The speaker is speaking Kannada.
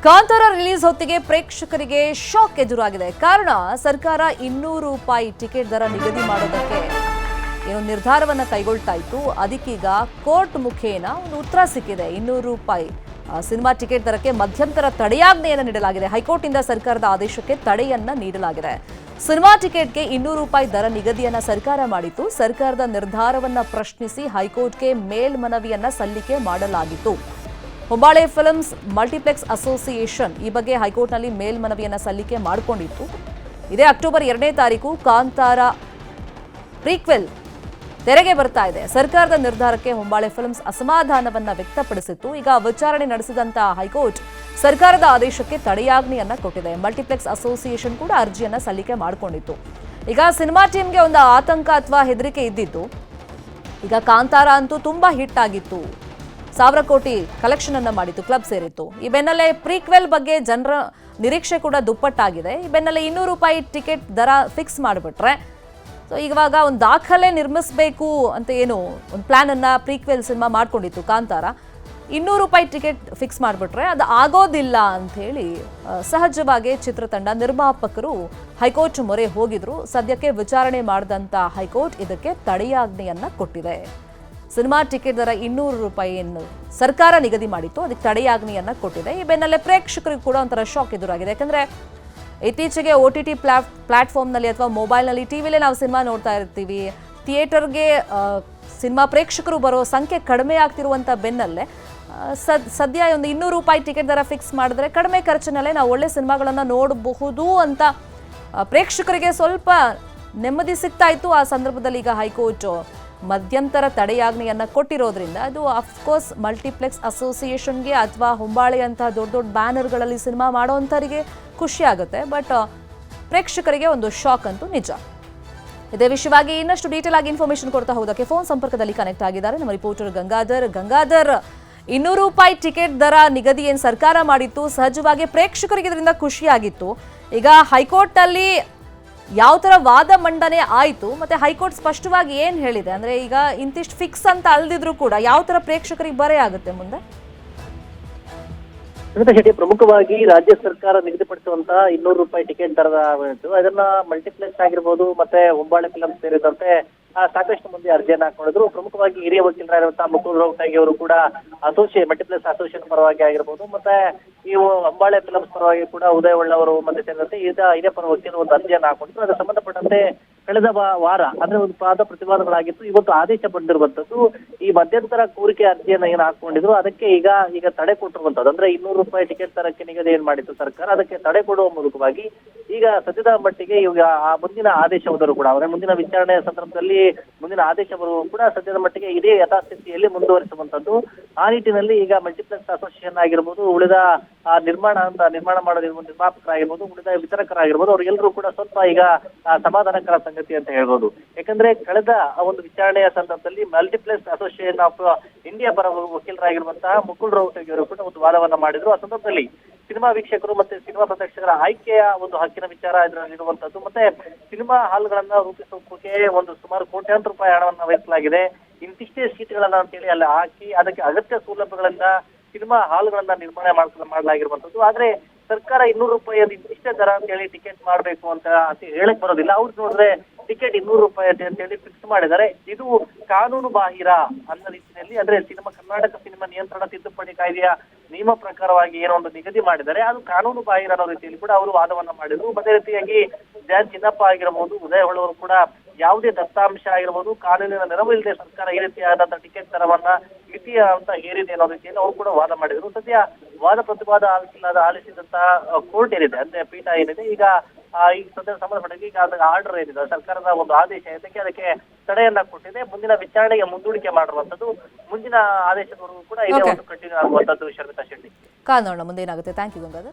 ಕಾಂತಾರ ರಿಲೀಸ್ ಹೊತ್ತಿಗೆ ಪ್ರೇಕ್ಷಕರಿಗೆ ಶಾಕ್ ಎದುರಾಗಿದೆ. ಕಾರಣ ಸರ್ಕಾರ 200 ರೂಪಾಯಿ ಟಿಕೆಟ್ ದರ ನಿಗದಿ ಮಾಡೋದಕ್ಕೆ ಏನು ನಿರ್ಧಾರವನ್ನ ಕೈಗೊಳ್ತಾ ಇತ್ತು. ಅದಕ್ಕೀಗ ಕೋರ್ಟ್ ಮುಖೇನ ಒಂದು ಉತ್ತರ ಸಿಕ್ಕಿದೆ. 200 ರೂಪಾಯಿ ಸಿನಿಮಾ ಟಿಕೆಟ್ ದರಕ್ಕೆ ಮಧ್ಯಂತರ ತಡೆಯಾಜ್ಞೆಯನ್ನು ನೀಡಲಾಗಿದೆ. ಹೈಕೋರ್ಟ್ ಇಂದ ಸರ್ಕಾರದ ಆದೇಶಕ್ಕೆ ತಡೆಯನ್ನ ನೀಡಲಾಗಿದೆ. ಸಿನಿಮಾ ಟಿಕೆಟ್ಗೆ 200 ರೂಪಾಯಿ ದರ ನಿಗದಿಯನ್ನ ಸರ್ಕಾರ ಮಾಡಿತ್ತು. ಸರ್ಕಾರದ ನಿರ್ಧಾರವನ್ನ ಪ್ರಶ್ನಿಸಿ ಹೈಕೋರ್ಟ್ಗೆ ಮೇಲ್ಮನವಿಯನ್ನ ಸಲ್ಲಿಕೆ ಮಾಡಲಾಗಿತ್ತು. ಹೊಂಬಾಳೆ ಫಿಲ್ಮ್ಸ್ ಮಲ್ಟಿಪ್ಲೆಕ್ಸ್ ಅಸೋಸಿಯೇಷನ್ ಈ ಬಗ್ಗೆ ಹೈಕೋರ್ಟ್ನಲ್ಲಿ ಮೇಲ್ಮನವಿಯನ್ನ ಸಲ್ಲಿಕೆ ಮಾಡಿಕೊಂಡಿತ್ತು. ಇದೇ ಅಕ್ಟೋಬರ್ 2ನೇ ತಾರೀಕು ಕಾಂತಾರ ಪ್ರೀಕ್ವೆಲ್ ತೆರೆಗೆ ಬರ್ತಾ ಇದೆ. ಸರ್ಕಾರದ ನಿರ್ಧಾರಕ್ಕೆ ಹೊಂಬಾಳೆ ಫಿಲ್ಮ್ಸ್ ಅಸಮಾಧಾನವನ್ನ ವ್ಯಕ್ತಪಡಿಸಿತ್ತು. ಈಗ ವಿಚಾರಣೆ ನಡೆಸಿದಂತ ಹೈಕೋರ್ಟ್ ಸರ್ಕಾರದ ಆದೇಶಕ್ಕೆ ತಡೆಯಾಜ್ಞೆಯನ್ನ ಕೊಟ್ಟಿದೆ. ಮಲ್ಟಿಪ್ಲೆಕ್ಸ್ ಅಸೋಸಿಯೇಷನ್ ಕೂಡ ಅರ್ಜಿಯನ್ನ ಸಲ್ಲಿಕೆ ಮಾಡಿಕೊಂಡಿತ್ತು. ಈಗ ಸಿನಿಮಾ ಟೀಮ್ಗೆ ಒಂದು ಆತಂಕ ಅಥವಾ ಹೆದರಿಕೆ ಇದ್ದಿತ್ತು. ಈಗ ಕಾಂತಾರ ಅಂತೂ ತುಂಬಾ ಹಿಟ್ ಆಗಿತ್ತು, 1000 ಕೋಟಿ ಕಲೆಕ್ಷನ್ ಅನ್ನ ಮಾಡಿತ್ತು, ಕ್ಲಬ್ ಸೇರಿತ್ತು. ಈ ಬೆನ್ನಲ್ಲೇ ಪ್ರೀಕ್ವೆಲ್ ಬಗ್ಗೆ ಜನರ ನಿರೀಕ್ಷೆ ಕೂಡ ದುಪ್ಪಟ್ಟಾಗಿದೆ. ಈ ಬೆನ್ನಲ್ಲೇ 200 ರೂಪಾಯಿ ಟಿಕೆಟ್ ದರ ಫಿಕ್ಸ್ ಮಾಡಿಬಿಟ್ರೆ ಸೊ ಇವಾಗ ಒಂದು ದಾಖಲೆ ನಿರ್ಮಿಸಬೇಕು ಅಂತ ಏನು ಒಂದು ಪ್ಲಾನ್ ಅನ್ನ ಪ್ರೀಕ್ವೆಲ್ ಸಿನಿಮಾ ಮಾಡ್ಕೊಂಡಿತ್ತು ಕಾಂತಾರ. 200 ರೂಪಾಯಿ ಟಿಕೆಟ್ ಫಿಕ್ಸ್ ಮಾಡಿಬಿಟ್ರೆ ಅದು ಆಗೋದಿಲ್ಲ ಅಂತ ಹೇಳಿ ಸಹಜವಾಗಿ ಚಿತ್ರತಂಡ ನಿರ್ಮಾಪಕರು ಹೈಕೋರ್ಟ್ ಮೊರೆ ಹೋಗಿದ್ರು. ಸದ್ಯಕ್ಕೆ ವಿಚಾರಣೆ ಮಾಡಿದಂತ ಹೈಕೋರ್ಟ್ ಇದಕ್ಕೆ ತಡೆಯಾಜ್ಞೆಯನ್ನ ಕೊಟ್ಟಿದೆ. ಸಿನಿಮಾ ಟಿಕೆಟ್ ದರ 200 ರೂಪಾಯಿಯನ್ನು ಸರ್ಕಾರ ನಿಗದಿ ಮಾಡಿತ್ತು, ಅದಕ್ಕೆ ತಡೆಯಾಜ್ಞೆಯನ್ನ ಕೊಟ್ಟಿದೆ. ಈ ಬೆನ್ನಲ್ಲೇ ಪ್ರೇಕ್ಷಕರಿಗೂ ಕೂಡ ಒಂಥರ ಶಾಕ್ ಎದುರಾಗಿದೆ. ಯಾಕಂದ್ರೆ ಇತ್ತೀಚೆಗೆ OTT ಪ್ಲಾಟ್ಫಾರ್ಮ್ನಲ್ಲಿ ಅಥವಾ ಮೊಬೈಲ್ನಲ್ಲಿ ಟಿವಿಲೇ ನಾವು ಸಿನಿಮಾ ನೋಡ್ತಾ ಇರ್ತೀವಿ. ಥಿಯೇಟರ್ಗೆ ಸಿನಿಮಾ ಪ್ರೇಕ್ಷಕರು ಬರೋ ಸಂಖ್ಯೆ ಕಡಿಮೆ ಆಗ್ತಿರುವಂಥ ಬೆನ್ನಲ್ಲೇ ಸದ್ಯ ಒಂದು 200 ರೂಪಾಯಿ ಟಿಕೆಟ್ ದರ ಫಿಕ್ಸ್ ಮಾಡಿದ್ರೆ ಕಡಿಮೆ ಖರ್ಚಿನಲ್ಲೇ ನಾವು ಒಳ್ಳೆ ಸಿನಿಮಾಗಳನ್ನು ನೋಡಬಹುದು ಅಂತ ಪ್ರೇಕ್ಷಕರಿಗೆ ಸ್ವಲ್ಪ ನೆಮ್ಮದಿ ಸಿಗ್ತಾ ಇತ್ತು. ಆ ಸಂದರ್ಭದಲ್ಲಿ ಈಗ ಹೈಕೋರ್ಟ್ ಮಧ್ಯಂತರ ತಡೆಯಾಜ್ಞೆಯನ್ನ ಕೊಟ್ಟಿರೋದ್ರಿಂದ ಅದು ಅಫ್ಕೋರ್ಸ್ ಮಲ್ಟಿಪ್ಲೆಕ್ಸ್ ಅಸೋಸಿಯೇಷನ್ಗೆ ಅಥವಾ ಹೊಂಬಾಳೆ ಅಂತಹ ದೊಡ್ಡ ದೊಡ್ಡ ಬ್ಯಾನರ್ಗಳಲ್ಲಿ ಸಿನಿಮಾ ಮಾಡೋವಂಥವರಿಗೆ ಖುಷಿ ಆಗುತ್ತೆ. ಬಟ್ ಪ್ರೇಕ್ಷಕರಿಗೆ ಒಂದು ಶಾಕ್ ಅಂತೂ ನಿಜ. ಇದೇ ವಿಷಯವಾಗಿ ಇನ್ನಷ್ಟು ಡೀಟೇಲ್ ಆಗಿ ಇನ್ಫಾರ್ಮೇಶನ್ ಕೊಡ್ತಾ ಹೋದಕ್ಕೆ ಫೋನ್ ಸಂಪರ್ಕದಲ್ಲಿ ಕನೆಕ್ಟ್ ಆಗಿದ್ದಾರೆ ನಮ್ಮ ರಿಪೋರ್ಟರ್ ಗಂಗಾಧರ್. 200 ರೂಪಾಯಿ ಟಿಕೆಟ್ ದರ ನಿಗದಿ ಏನು ಸರ್ಕಾರ ಮಾಡಿತ್ತು, ಸಹಜವಾಗಿ ಪ್ರೇಕ್ಷಕರಿಗೆ ಇದರಿಂದ ಖುಷಿಯಾಗಿತ್ತು. ಈಗ ಹೈಕೋರ್ಟ್ನಲ್ಲಿ ಯಾವ ಥರ ವಾದ ಮಂಡನೆ ಆಯಿತು ಮತ್ತೆ ಹೈಕೋರ್ಟ್ ಸ್ಪಷ್ಟವಾಗಿ ಏನು ಹೇಳಿದೆ ಅಂದ್ರೆ ಈಗ ಇಂತಿಷ್ಟು ಫಿಕ್ಸ್ ಅಂತ ಅಲ್ದಿದ್ರು ಕೂಡ ಯಾವ ಥರ ಪ್ರೇಕ್ಷಕರಿಗೆ ಬರೆ ಆಗುತ್ತೆ ಮುಂದೆ? ಶೆಟ್ಟಿ, ಪ್ರಮುಖವಾಗಿ ರಾಜ್ಯ ಸರ್ಕಾರ ನಿಗದಿಪಡಿಸುವಂತಹ 200 ರೂಪಾಯಿ ಟಿಕೆಟ್ ದರದ ಅದನ್ನ ಮಲ್ಟಿಪ್ಲೆಕ್ಸ್ ಆಗಿರ್ಬೋದು ಮತ್ತೆ ಹೊಂಬಾಳೆ ಫಿಲಂ ಸೇರಿದಂತೆ ಸಾಕಷ್ಟು ಮಂದಿ ಅರ್ಜಿಯನ್ನ ಹಾಕೊಂಡಿದ್ರು. ಪ್ರಮುಖವಾಗಿ ಹಿರಿಯ ವಕೀಲರಾಗಿರುವಂತಹ ಮುಕುಲ್ ರೋಹ್ಟಗಿ ಅವರು ಕೂಡ ಮಲ್ಟಿಪ್ಲೆಕ್ಸ್ ಅಸೋಸಿಯೇಷನ್ ಪರವಾಗಿ ಆಗಿರ್ಬೋದು ಮತ್ತೆ ಈ ಹೊಂಬಾಳೆ ಫಿಲಮ್ಸ್ ಪರವಾಗಿ ಕೂಡ ಉದಯ ಒಳ್ಳವರು ಮತ್ತೆ ಸೇರಿದಂತೆ ಹಿರಿಯ ಪರ ವಕೀಲರು ಒಂದು ಅರ್ಜಿಯನ್ನ ಹಾಕೊಂಡಿದ್ರು. ಅದಕ್ಕೆ ಸಂಬಂಧಪಟ್ಟಂತೆ ಕಳೆದ ವಾರ ಅಂದ್ರೆ ಒಂದು ವಾದ ಪ್ರತಿವಾದಗಳಾಗಿತ್ತು. ಇವತ್ತು ಆದೇಶ ಬಂದಿರುವಂತದ್ದು ಈ ಮಧ್ಯಂತರ ಕೋರಿಕೆ ಅರ್ಜಿಯನ್ನ ಏನು ಹಾಕೊಂಡಿದ್ರು ಅದಕ್ಕೆ ಈಗ ತಡೆ ಕೊಟ್ಟಿರುವಂತದ್ದು. ಅಂದ್ರೆ 200 ರೂಪಾಯಿ ಟಿಕೆಟ್ ದರಕ್ಕೆ ನಿಗದಿ ಏನ್ ಮಾಡಿತ್ತು ಸರ್ಕಾರ, ಅದಕ್ಕೆ ತಡೆ ಕೊಡುವ ಮೂಲಕವಾಗಿ ಈಗ ಸದ್ಯದ ಮಟ್ಟಿಗೆ ಈಗ ಆ ಮುಂದಿನ ಆದೇಶ ಹೋದರೂ ಕೂಡ ಅವರೇ ಮುಂದಿನ ವಿಚಾರಣೆಯ ಸಂದರ್ಭದಲ್ಲಿ ಮುಂದಿನ ಆದೇಶ ಬರುವ ಕೂಡ ಸದ್ಯದ ಮಟ್ಟಿಗೆ ಇದೇ ಯಥಾಸ್ಥಿತಿಯಲ್ಲಿ ಮುಂದುವರಿಸುವಂತದ್ದು. ಆ ನಿಟ್ಟಿನಲ್ಲಿ ಈಗ ಮಲ್ಟಿಪ್ಲೆಕ್ಸ್ ಅಸೋಸಿಯೇಷನ್ ಆಗಿರ್ಬೋದು, ಉಳಿದ ನಿರ್ಮಾಣ ಮಾಡೋದಿರ್ಬೋದು, ನಿರ್ಮಾಪಕರಾಗಿರ್ಬೋದು, ಉಳಿದ ವಿತರಕರಾಗಿರ್ಬೋದು, ಅವ್ರಿಗೆಲ್ಲರೂ ಕೂಡ ಸ್ವಲ್ಪ ಈಗ ಸಮಾಧಾನಕರ ಸಂಗತಿ ಅಂತ ಹೇಳ್ಬೋದು. ಯಾಕಂದ್ರೆ ಕಳೆದ ಒಂದು ವಿಚಾರಣೆಯ ಸಂದರ್ಭದಲ್ಲಿ ಮಲ್ಟಿಪ್ಲೆಕ್ಸ್ ಅಸೋಸಿಯೇಷನ್ ಆಫ್ ಇಂಡಿಯಾ ಪರ ವಕೀಲರಾಗಿರುವಂತಹ ಮುಕುಲ್ ರೋಹ್ಟಗಿ ಅವರು ಕೂಡ ಒಂದು ವಾದವನ್ನ ಮಾಡಿದ್ರು. ಆ ಸಂದರ್ಭದಲ್ಲಿ ಸಿನಿಮಾ ವೀಕ್ಷಕರು ಮತ್ತೆ ಸಿನಿಮಾ ಪ್ರದರ್ಶಕರ ಆಯ್ಕೆಯ ಒಂದು ಹಕ್ಕಿನ ವಿಚಾರ ಇದರಲ್ಲಿರುವಂತದ್ದು ಮತ್ತೆ ಸಿನಿಮಾ ಹಾಲ್ಗಳನ್ನ ರೂಪಿಸೋಕೆ ಒಂದು ಸುಮಾರು ಕೋಟ್ಯಾಂತರ ರೂಪಾಯಿ ಹಣವನ್ನ ವಹಿಸಲಾಗಿದೆ. ಇಂತಿಷ್ಟೇ ಸೀಟ್ಗಳನ್ನ ಅಂತೇಳಿ ಅಲ್ಲಿ ಹಾಕಿ ಅದಕ್ಕೆ ಅಗತ್ಯ ಸೌಲಭ್ಯಗಳನ್ನ ಸಿನಿಮಾ ಹಾಲ್ಗಳನ್ನ ನಿರ್ಮಾಣ ಮಾಡಲಾಗಿರುವಂತದ್ದು. ಆದ್ರೆ ಸರ್ಕಾರ 200 ರೂಪಾಯಿ ಅದು ಇಷ್ಟೇ ದರ ಅಂತ ಹೇಳಿ ಟಿಕೆಟ್ ಮಾಡ್ಬೇಕು ಅಂತ ಹೇಳಕ್ ಬರೋದಿಲ್ಲ. ಅವ್ರು ನೋಡಿದ್ರೆ ಟಿಕೆಟ್ 200 ರೂಪಾಯಿ ಅಂತ ಹೇಳಿ ಫಿಕ್ಸ್ ಮಾಡಿದ್ದಾರೆ. ಇದು ಕಾನೂನು ಬಾಹಿರ ಅನ್ನೋ ರೀತಿಯಲ್ಲಿ ಅಂದ್ರೆ ಕರ್ನಾಟಕ ಸಿನಿಮಾ ನಿಯಂತ್ರಣ ತಿದ್ದುಪಡಿ ಕಾಯ್ದೆಯ ನಿಯಮ ಪ್ರಕಾರವಾಗಿ ಏನೋ ಒಂದು ನಿಗದಿ ಮಾಡಿದ್ದಾರೆ, ಅದು ಕಾನೂನು ಬಾಹಿರ ಅನ್ನೋ ರೀತಿಯಲ್ಲಿ ಕೂಡ ಅವರು ವಾದವನ್ನ ಮಾಡಿದ್ರು. ಅದೇ ರೀತಿಯಾಗಿ ಜಾನ್ ಚಿನ್ನಪ್ಪ ಆಗಿರ್ಬೋದು, ಉದಯ ಹೊಳ್ಳವರು ಕೂಡ ಯಾವುದೇ ದತ್ತಾಂಶ ಆಗಿರ್ಬೋದು ಕಾನೂನಿನ ನೆರವು ಇಲ್ಲದೆ ಸರ್ಕಾರ ಈ ರೀತಿಯಾದಂತಹ ಟಿಕೆಟ್ ದರವನ್ನ ಮಿತಿಯ ಅಂತ ಹೇರಿದೆ ಅನ್ನೋ ರೀತಿಯಲ್ಲಿ ಅವರು ಕೂಡ ವಾದ ಮಾಡಿದ್ರು. ಸದ್ಯ ವಾದ ಪ್ರತಿವಾದ ಆಲಿಸಿದಂತಹ ಕೋರ್ಟ್ ಏನಿದೆ ಅಂದ್ರೆ ಪೀಠ ಏನಿದೆ ಈಗ ಈ ಸದ್ಯ ಸಂಬಂಧಪಟ್ಟ ಈಗ ಆರ್ಡರ್ ಏನಿದೆ ಸರ್ಕಾರದ ಒಂದು ಆದೇಶ ಇದಕ್ಕೆ ಅದಕ್ಕೆ ತಡೆಯನ್ನ ಕೊಟ್ಟಿದೆ. ಮುಂದಿನ ವಿಚಾರಣೆಗೆ ಮುಂದೂಡಿಕೆ ಮಾಡಿರುವಂತದ್ದು. ಮುಂದಿನ ಆದೇಶದವರೆಗೂ ಕೂಡ ಇದೇ ಒಂದು ಕಂಟಿನ್ಯೂ ಆಗುವಂತದ್ದು. ಶರ್ಮಿತಾ ಶೆಟ್ಟಿ, ಕಾನೋಣ ಮುಂದೆ ಏನಾಗುತ್ತೆ. Thank you Gangadhar.